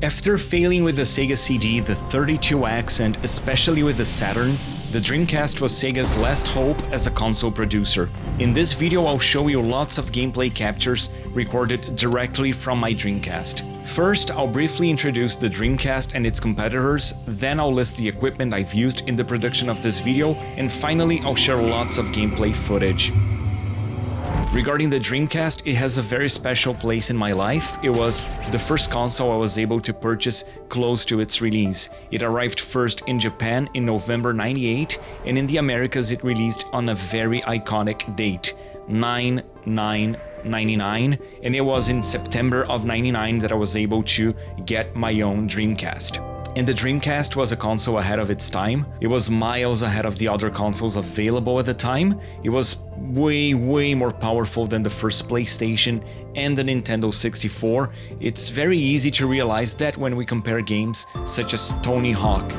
After failing with the Sega CD, the 32X, and especially with the Saturn, the Dreamcast was Sega's last hope as a console producer. In this video I'll show you lots of gameplay captures recorded directly from my Dreamcast. First, I'll briefly introduce the Dreamcast and its competitors, then I'll list the equipment I've used in the production of this video, and finally I'll share lots of gameplay footage. Regarding the Dreamcast, it has a very special place in my life. It was the first console I was able to purchase close to its release. It arrived first in Japan in November 98, and in the Americas it released on a very iconic date, 9/9/99, and it was in September of 99 that I was able to get my own Dreamcast. And the Dreamcast was a console ahead of its time. It was miles ahead of the other consoles available at the time. It was way more powerful than the first PlayStation and the Nintendo 64. It's very easy to realize that when we compare games such as Tony Hawk.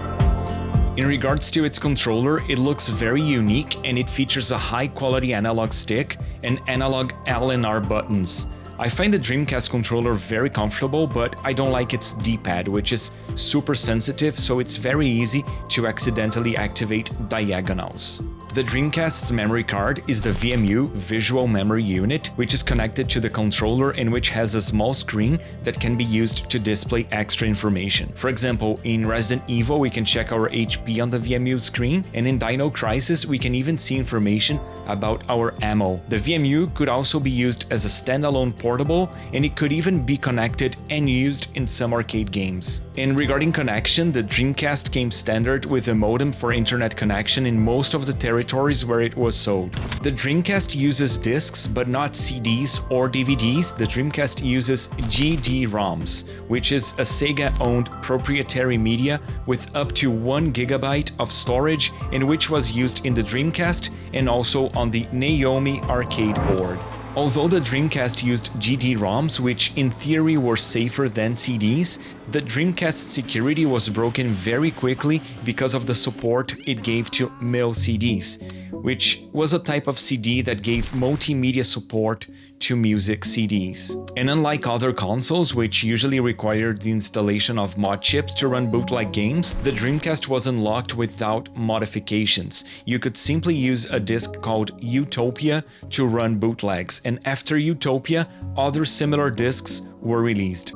In regards to its controller, it looks very unique and it features a high-quality analog stick and analog L&R buttons. I find the Dreamcast controller very comfortable, but I don't like its D-pad, which is super sensitive, so it's very easy to accidentally activate diagonals. The Dreamcast's memory card is the VMU, Visual Memory Unit, which is connected to the controller and which has a small screen that can be used to display extra information. For example, in Resident Evil we can check our HP on the VMU screen, and in Dino Crisis we can even see information about our ammo. The VMU could also be used as a standalone portable, and it could even be connected and used in some arcade games. And regarding connection, the Dreamcast came standard with a modem for internet connection in most of the territories where it was sold. The Dreamcast uses discs but not CDs or DVDs. The Dreamcast uses GD-ROMs, which is a Sega-owned proprietary media with up to 1 GB of storage, and which was used in the Dreamcast and also on the Naomi arcade board. Although the Dreamcast used GD-ROMs, which in theory were safer than CDs, the Dreamcast's security was broken very quickly because of the support it gave to MIL CDs, which was a type of CD that gave multimedia support to music CDs. And unlike other consoles, which usually required the installation of mod chips to run bootleg games, the Dreamcast was unlocked without modifications. You could simply use a disc called Utopia to run bootlegs, and after Utopia, other similar discs were released.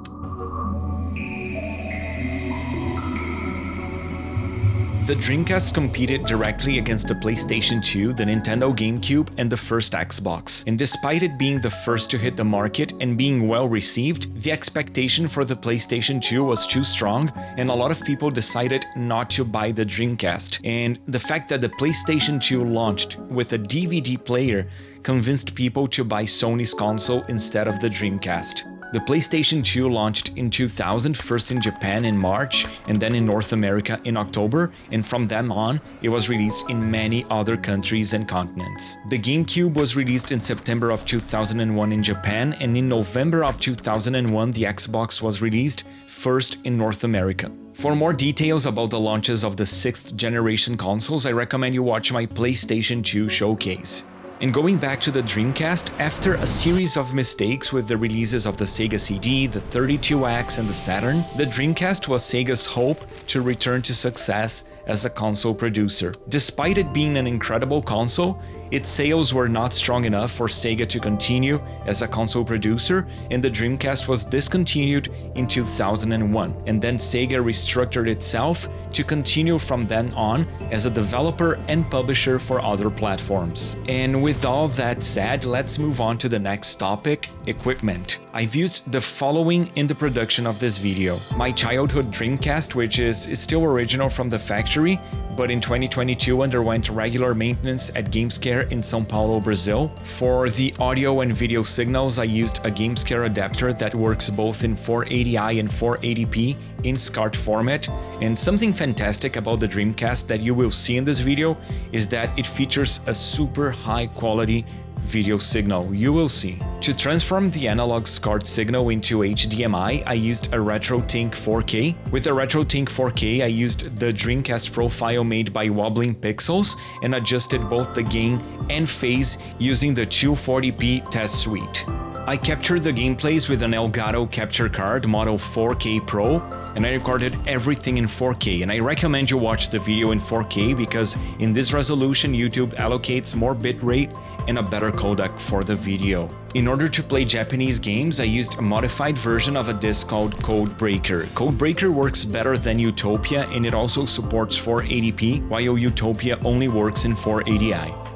The Dreamcast competed directly against the PlayStation 2, the Nintendo GameCube, and the first Xbox. And despite it being the first to hit the market and being well received, the expectation for the PlayStation 2 was too strong, and a lot of people decided not to buy the Dreamcast. And the fact that the PlayStation 2 launched with a DVD player convinced people to buy Sony's console instead of the Dreamcast. The PlayStation 2 launched in 2000, first in Japan in March and then in North America in October, and from then on it was released in many other countries and continents. The GameCube was released in September of 2001 in Japan, and in November of 2001 the Xbox was released first in North America. For more details about the launches of the 6th generation consoles, I recommend you watch my PlayStation 2 showcase. And going back to the Dreamcast, after a series of mistakes with the releases of the Sega CD, the 32X, and the Saturn, the Dreamcast was Sega's hope to return to success as a console producer. Despite it being an incredible console, its sales were not strong enough for Sega to continue as a console producer, and the Dreamcast was discontinued in 2001, and then Sega restructured itself to continue from then on as a developer and publisher for other platforms. And with all that said, let's move on to the next topic, equipment. I've used the following in the production of this video. My childhood Dreamcast, which is still original from the factory, but in 2022 underwent regular maintenance at Gamescare in São Paulo, Brazil. For the audio and video signals, I used a Gamescare adapter that works both in 480i and 480p in SCART format. And something fantastic about the Dreamcast that you will see in this video is that it features a super high quality video signal, you will see. To transform the analog SCART signal into HDMI, I used a RetroTink 4K. With the RetroTink 4K, I used the Dreamcast profile made by Wobbling Pixels and adjusted both the gain and phase using the 240p test suite. I captured the gameplays with an Elgato capture card model 4K Pro, and I recorded everything in 4K, and I recommend you watch the video in 4K because in this resolution YouTube allocates more bitrate and a better codec for the video. In order to play Japanese games, I used a modified version of a disc called Codebreaker. Codebreaker works better than Utopia and it also supports 480p, while Utopia only works in 480i.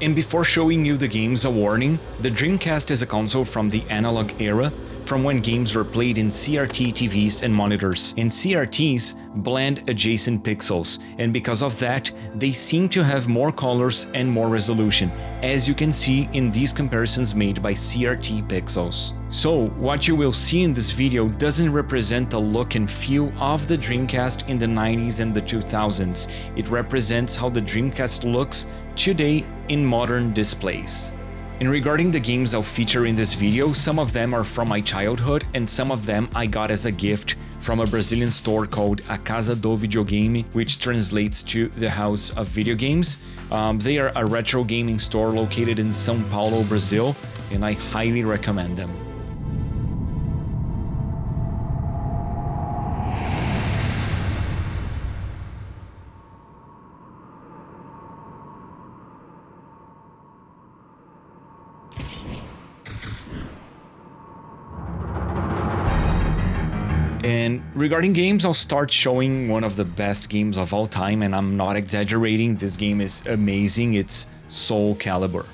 And before showing you the games, a warning: the Dreamcast is a console from the analog era, from when games were played in CRT TVs and monitors. And CRTs blend adjacent pixels, and because of that, they seem to have more colors and more resolution, as you can see in these comparisons made by CRT pixels. So, what you will see in this video doesn't represent the look and feel of the Dreamcast in the 90s and the 2000s. It represents how the Dreamcast looks today in modern displays. And regarding the games I'll feature in this video, some of them are from my childhood and some of them I got as a gift from a Brazilian store called A Casa do Videogame, which translates to the House of Video Games. They are a retro gaming store located in São Paulo, Brazil, and I highly recommend them. And regarding games, I'll start showing one of the best games of all time, and I'm not exaggerating, this game is amazing, it's Soul Calibur.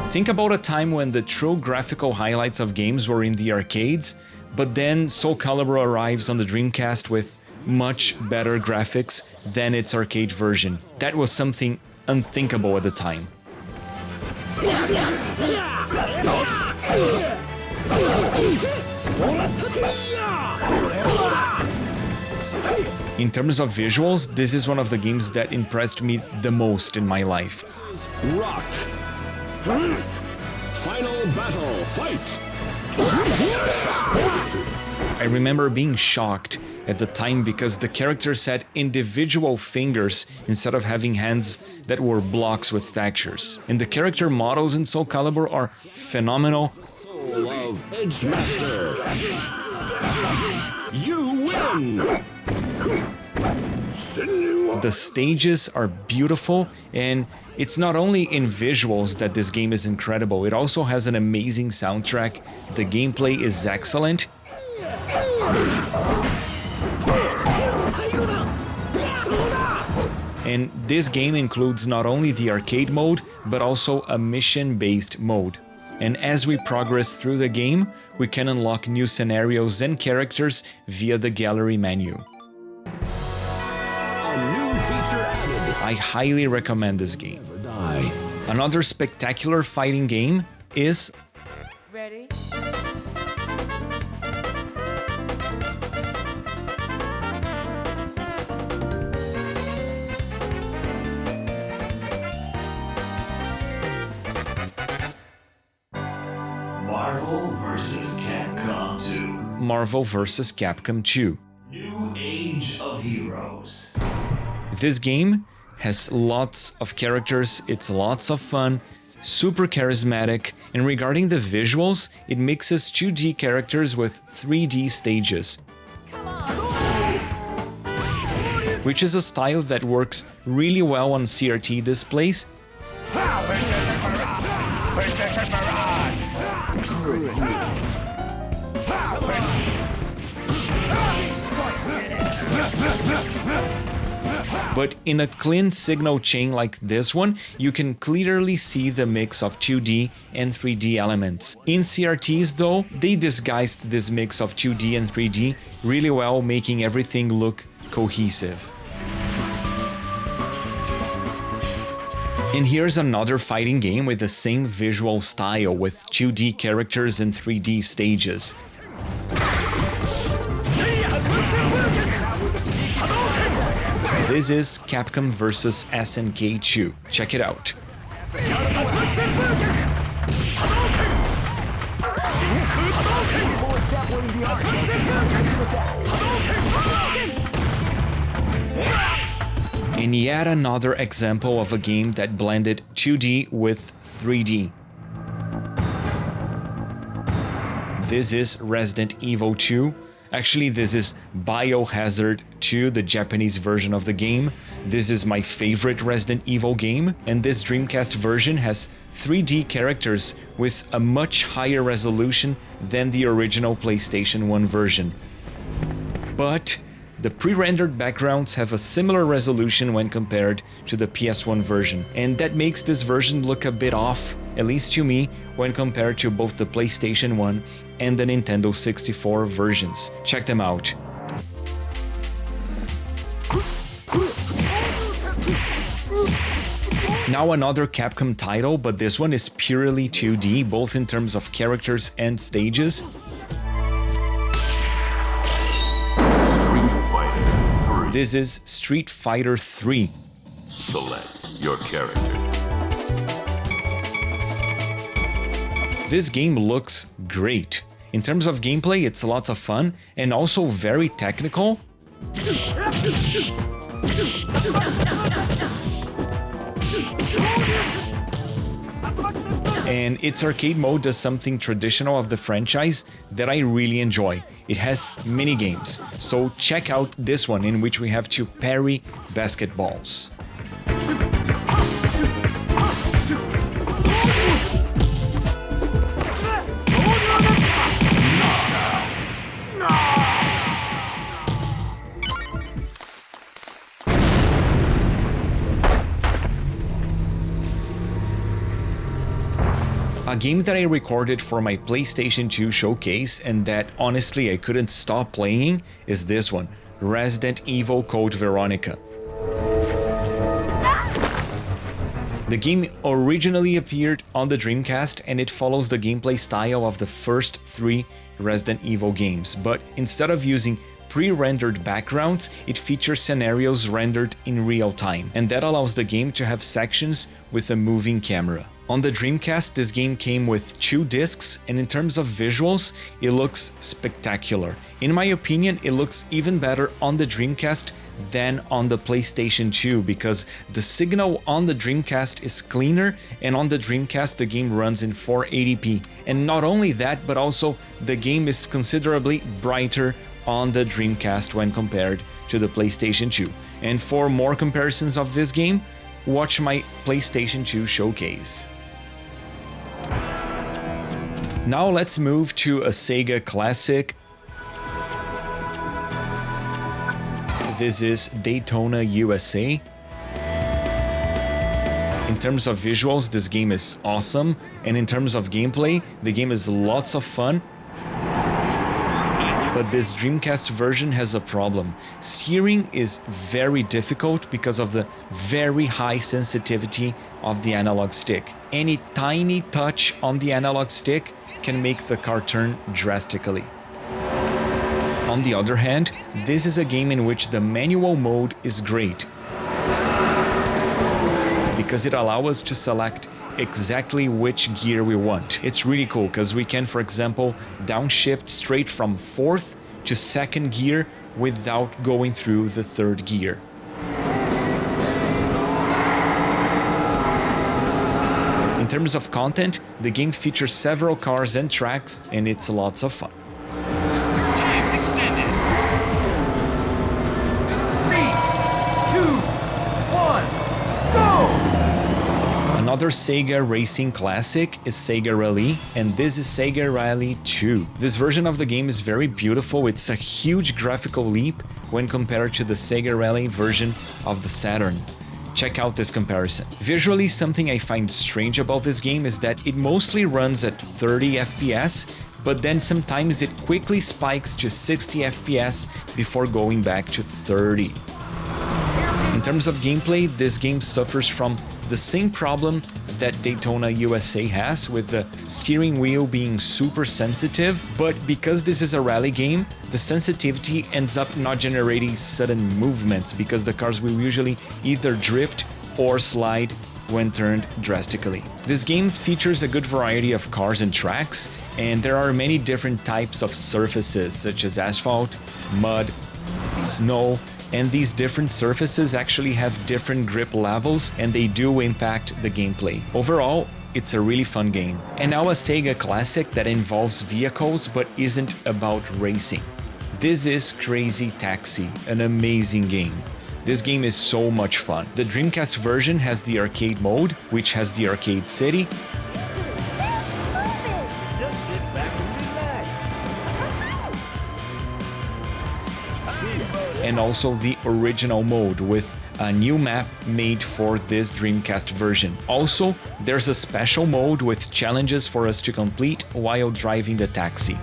Think about a time when the true graphical highlights of games were in the arcades, but then Soul Calibur arrives on the Dreamcast with much better graphics than its arcade version. That was something unthinkable at the time. In terms of visuals, this is one of the games that impressed me the most in my life. Rock. Final battle, fight! I remember being shocked at the time because the characters had individual fingers instead of having hands that were blocks with textures. And the character models in Soul Calibur are phenomenal. Soul of Edgemaster. You win! The stages are beautiful, and it's not only in visuals that this game is incredible, it also has an amazing soundtrack, the gameplay is excellent. And this game includes not only the arcade mode, but also a mission-based mode. And as we progress through the game, we can unlock new scenarios and characters via the gallery menu. I highly recommend this game. Another spectacular fighting game is Ready? Marvel vs. Capcom 2. Marvel vs. Capcom 2. New Age of Heroes. This game has lots of characters, it's lots of fun, super charismatic, and regarding the visuals, it mixes 2D characters with 3D stages, which is a style that works really well on CRT displays. But in a clean signal chain like this one, you can clearly see the mix of 2D and 3D elements. In CRTs though, they disguised this mix of 2D and 3D really well, making everything look cohesive. And here's another fighting game with the same visual style with 2D characters and 3D stages. This is Capcom Vs SNK 2. Check it out. And yet another example of a game that blended 2D with 3D. This is Resident Evil 2. Actually, this is Biohazard 2, the Japanese version of the game. This is my favorite Resident Evil game, and this Dreamcast version has 3D characters with a much higher resolution than the original PlayStation 1 version. But the pre-rendered backgrounds have a similar resolution when compared to the PS1 version, and that makes this version look a bit off, at least to me, when compared to both the PlayStation 1 and the Nintendo 64 versions. Check them out. Now another Capcom title, but this one is purely 2D, both in terms of characters and stages. This is Street Fighter 3. Select your character. This game looks great. In terms of gameplay, it's lots of fun and also very technical. And its arcade mode does something traditional of the franchise that I really enjoy. It has mini games, so check out this one in which we have to parry basketballs. A game that I recorded for my PlayStation 2 showcase and that honestly I couldn't stop playing is this one, Resident Evil Code Veronica. The game originally appeared on the Dreamcast and it follows the gameplay style of the first 3 Resident Evil games, but instead of using pre-rendered backgrounds, it features scenarios rendered in real time, and that allows the game to have sections with a moving camera. On the Dreamcast, this game came with 2 discs, and in terms of visuals, it looks spectacular. In my opinion, it looks even better on the Dreamcast than on the PlayStation 2, because the signal on the Dreamcast is cleaner, and on the Dreamcast the game runs in 480p. And not only that, but also the game is considerably brighter on the Dreamcast when compared to the PlayStation 2. And for more comparisons of this game, watch my PlayStation 2 showcase. Now let's move to a Sega classic. This is Daytona USA. In terms of visuals, this game is awesome, and in terms of gameplay, the game is lots of fun. But this Dreamcast version has a problem. Steering is very difficult because of the very high sensitivity of the analog stick. Any tiny touch on the analog stick can make the car turn drastically. On the other hand, this is a game in which the manual mode is great, because it allows us to select exactly which gear we want. It's really cool because we can, for example, downshift straight from 4th to 2nd gear without going through the 3rd gear. In terms of content, the game features several cars and tracks, and it's lots of fun. 3, 2, 1, go! Another Sega racing classic is Sega Rally, and this is Sega Rally 2. This version of the game is very beautiful. It's a huge graphical leap when compared to the Sega Rally version of the Saturn. Check out this comparison. Visually, something I find strange about this game is that it mostly runs at 30 FPS, but then sometimes it quickly spikes to 60 FPS before going back to 30. In terms of gameplay, this game suffers from the same problem that Daytona USA has, with the steering wheel being super sensitive, but because this is a rally game, the sensitivity ends up not generating sudden movements because the cars will usually either drift or slide when turned drastically. This game features a good variety of cars and tracks, and there are many different types of surfaces such as asphalt, mud, snow, and these different surfaces actually have different grip levels and they do impact the gameplay. Overall, it's a really fun game. And now a Sega classic that involves vehicles but isn't about racing. This is Crazy Taxi, an amazing game. This game is so much fun. The Dreamcast version has the arcade mode, which has the arcade city, and also the original mode with a new map made for this Dreamcast version. Also, there's a special mode with challenges for us to complete while driving the taxi.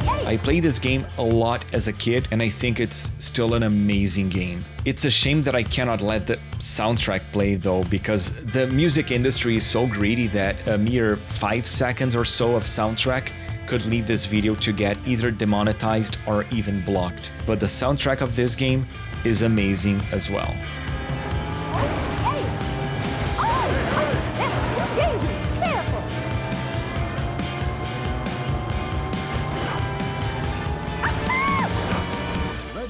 I played this game a lot as a kid and I think it's still an amazing game. It's a shame that I cannot let the soundtrack play though, because the music industry is so greedy that a mere 5 seconds or so of soundtrack could lead this video to get either demonetized or even blocked. But the soundtrack of this game is amazing as well.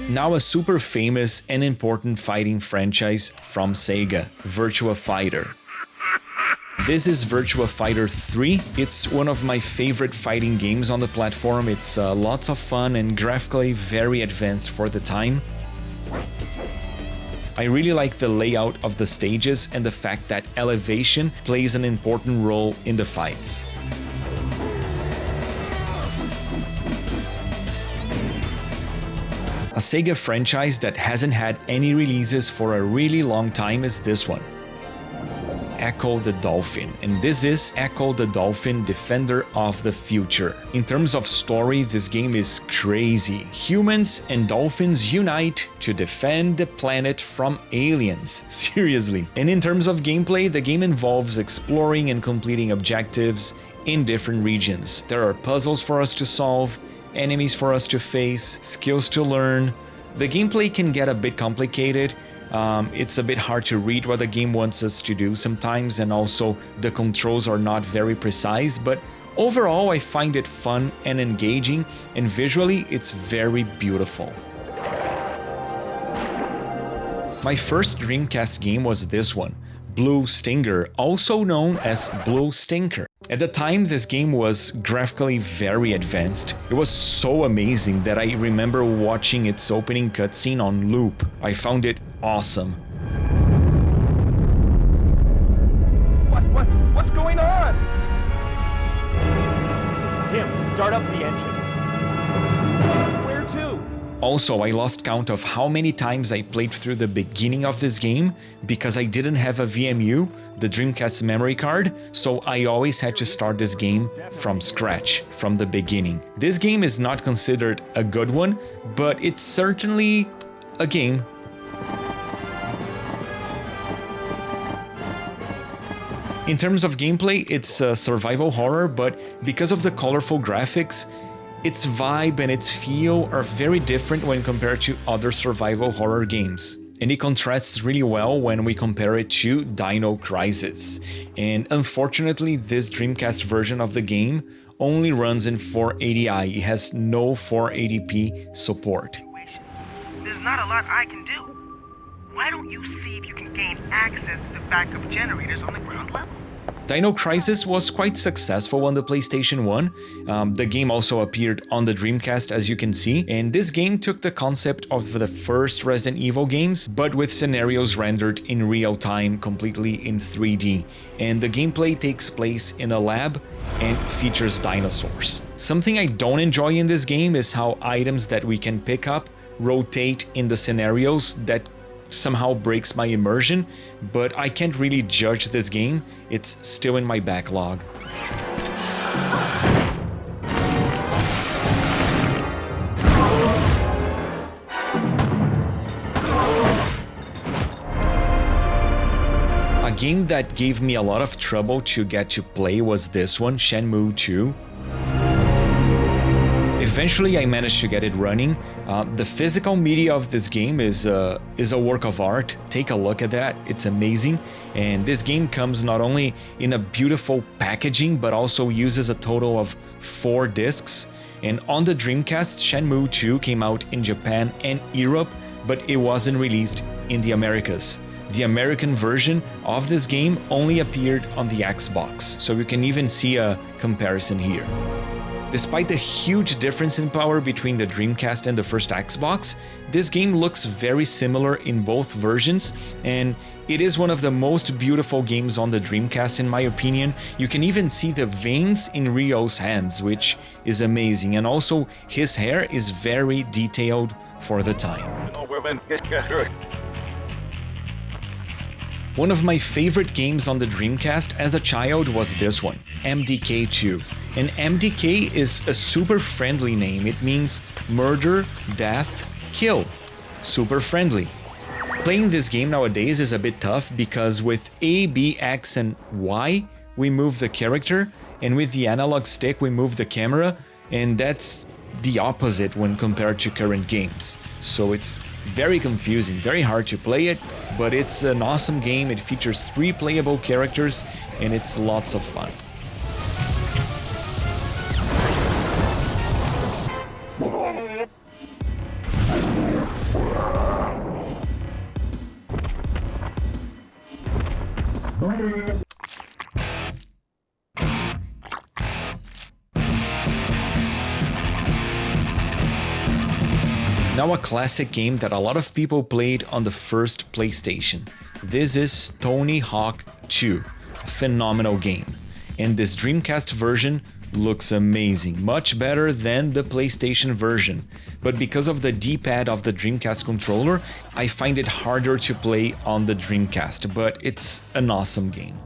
Now a super famous and important fighting franchise from Sega, Virtua Fighter. This is Virtua Fighter 3. It's one of my favorite fighting games on the platform. It's lots of fun and graphically very advanced for the time. I really like the layout of the stages and the fact that elevation plays an important role in the fights. A Sega franchise that hasn't had any releases for a really long time is this one, Ecco The Dolphin, and this is Ecco The Dolphin, Defender of the Future. In terms of story, this game is crazy. Humans and dolphins unite to defend the planet from aliens. Seriously. And in terms of gameplay, the game involves exploring and completing objectives in different regions. There are puzzles for us to solve, enemies for us to face, skills to learn. The gameplay can get a bit complicated. It's a bit hard to read what the game wants us to do sometimes, and also the controls are not very precise, but overall I find it fun and engaging, and visually it's very beautiful. My first Dreamcast game was this one, Blue Stinger, also known as Blue Stinker. At the time, this game was graphically very advanced. It was so amazing that I remember watching its opening cutscene on loop. I found it awesome. What's going on? Tim, start up the engine. Where to? Also, I lost count of how many times I played through the beginning of this game because I didn't have a VMU, the Dreamcast memory card, so I always had to start this game from scratch, from the beginning. This game is not considered a good one, but it's certainly a game. In terms of gameplay, it's a survival horror, but because of the colorful graphics, its vibe and its feel are very different when compared to other survival horror games. And it contrasts really well when we compare it to Dino Crisis. And unfortunately, this Dreamcast version of the game only runs in 480i. It has no 480p support. There's not a lot I can do. Why don't you see if you can gain access to the backup generators on the ground level? Dino Crisis was quite successful on the PlayStation 1. The game also appeared on the Dreamcast, as you can see, and this game took the concept of the first Resident Evil games, but with scenarios rendered in real time, completely in 3D. And the gameplay takes place in a lab and features dinosaurs. Something I don't enjoy in this game is how items that we can pick up rotate in the scenarios. That somehow breaks my immersion, but I can't really judge this game. It's still in my backlog. A game that gave me a lot of trouble to get to play was this one, Shenmue 2. Eventually I managed to get it running. The physical media of this game is a work of art. Take a look at that, it's amazing. And this game comes not only in a beautiful packaging, but also uses a total of 4 discs. And on the Dreamcast, Shenmue 2 came out in Japan and Europe, but it wasn't released in the Americas. The American version of this game only appeared on the Xbox, so you can even see a comparison here. Despite the huge difference in power between the Dreamcast and the first Xbox, this game looks very similar in both versions, and it is one of the most beautiful games on the Dreamcast in my opinion. You can even see the veins in Ryo's hands, which is amazing, and also his hair is very detailed for the time. One of my favorite games on the Dreamcast as a child was this one, MDK2. And MDK is a super friendly name. It means murder, death, kill. Super friendly. Playing this game nowadays is a bit tough because with A, B, X, and Y, we move the character, and with the analog stick, we move the camera, and that's the opposite when compared to current games. So it's very confusing, very hard to play it, but it's an awesome game. It features 3 playable characters, and it's lots of fun. Now a classic game that a lot of people played on the first PlayStation. This is Tony Hawk 2, a phenomenal game. And this Dreamcast version looks amazing, much better than the PlayStation version. But because of the D-pad of the Dreamcast controller, I find it harder to play on the Dreamcast, but it's an awesome game.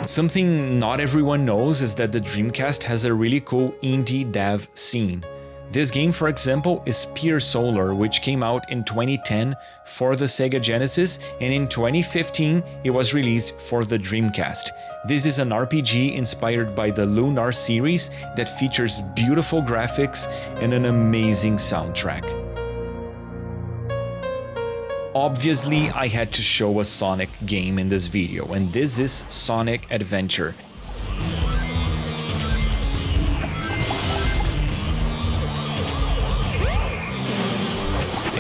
Something not everyone knows is that the Dreamcast has a really cool indie dev scene. This game, for example, is Pier Solar, which came out in 2010 for the Sega Genesis, and in 2015 it was released for the Dreamcast. This is an RPG inspired by the Lunar series that features beautiful graphics and an amazing soundtrack. Obviously, I had to show a Sonic game in this video, and this is Sonic Adventure.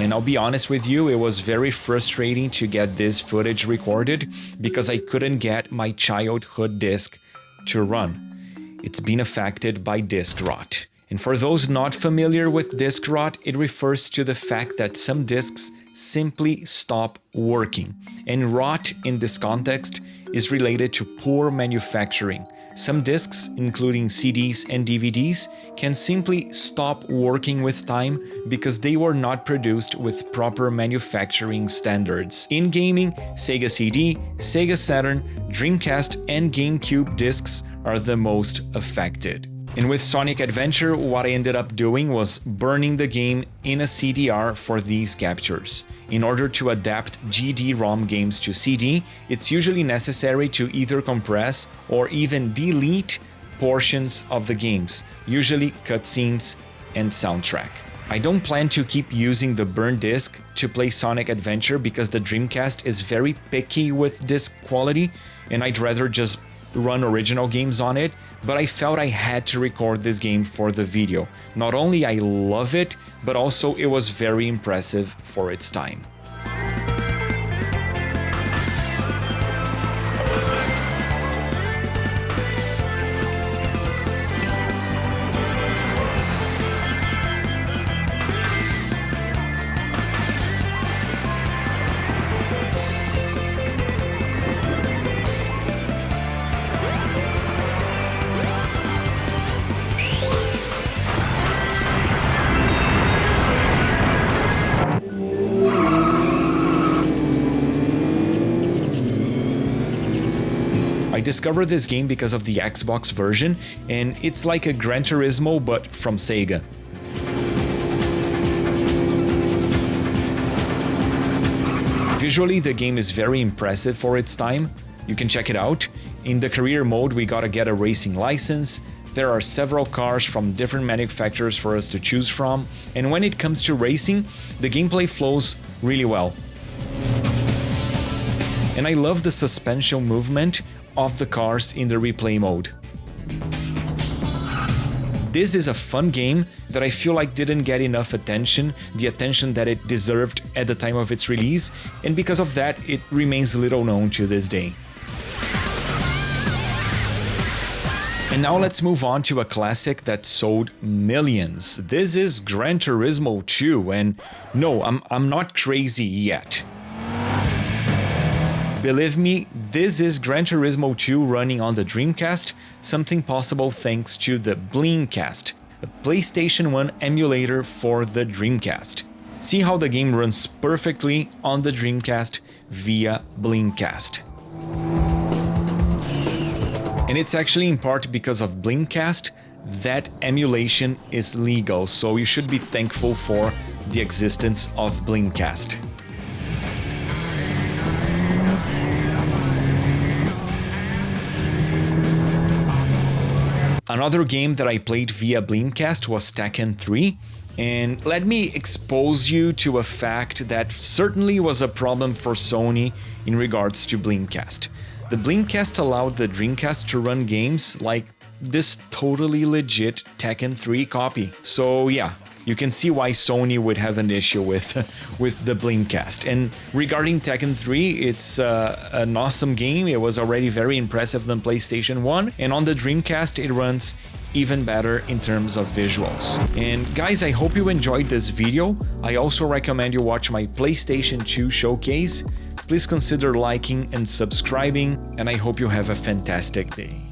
And I'll be honest with you, it was very frustrating to get this footage recorded because I couldn't get my childhood disc to run. It's been affected by disc rot. And for those not familiar with disc rot, it refers to the fact that some discs simply stop working. And rot in this context is related to poor manufacturing. Some discs, including CDs and DVDs, can simply stop working with time because they were not produced with proper manufacturing standards. In gaming, Sega CD, Sega Saturn, Dreamcast, and GameCube discs are the most affected. And with Sonic Adventure, what I ended up doing was burning the game in a CDR for these captures. In order to adapt GD-ROM games to CD, it's usually necessary to either compress or even delete portions of the games, usually cutscenes and soundtrack. I don't plan to keep using the burned disc to play Sonic Adventure because the Dreamcast is very picky with disc quality, and I'd rather just run original games on it, but I felt I had to record this game for the video. Not only I love it, but also it was very impressive for its time. I discovered this game because of the Xbox version, and it's like a Gran Turismo but from Sega. Visually, the game is very impressive for its time. You can check it out. In the career mode, we gotta get a racing license. There are several cars from different manufacturers for us to choose from, and when it comes to racing, the gameplay flows really well. And I love the suspension movement of the cars in the replay mode. This is a fun game that I feel like didn't get enough attention, the attention that it deserved at the time of its release, and because of that, it remains little known to this day. And now let's move on to a classic that sold millions. This is Gran Turismo 2, and no, I'm not crazy yet. Believe me, this is Gran Turismo 2 running on the Dreamcast, something possible thanks to the Dreamcast, a PlayStation 1 emulator for the Dreamcast. See how the game runs perfectly on the Dreamcast via Dreamcast. And it's actually in part because of Dreamcast that emulation is legal, so you should be thankful for the existence of Dreamcast. Another game that I played via Dreamcast was Tekken 3, and let me expose you to a fact that certainly was a problem for Sony in regards to Dreamcast. The Dreamcast allowed the Dreamcast to run games like this totally legit Tekken 3 copy. So yeah, you can see why Sony would have an issue with the Dreamcast. And regarding Tekken 3, it's an awesome game. It was already very impressive than PlayStation 1, and on the Dreamcast it runs even better in terms of visuals. And guys, I hope you enjoyed this video. I also recommend you watch my PlayStation 2 showcase. Please consider liking and subscribing, and I hope you have a fantastic day.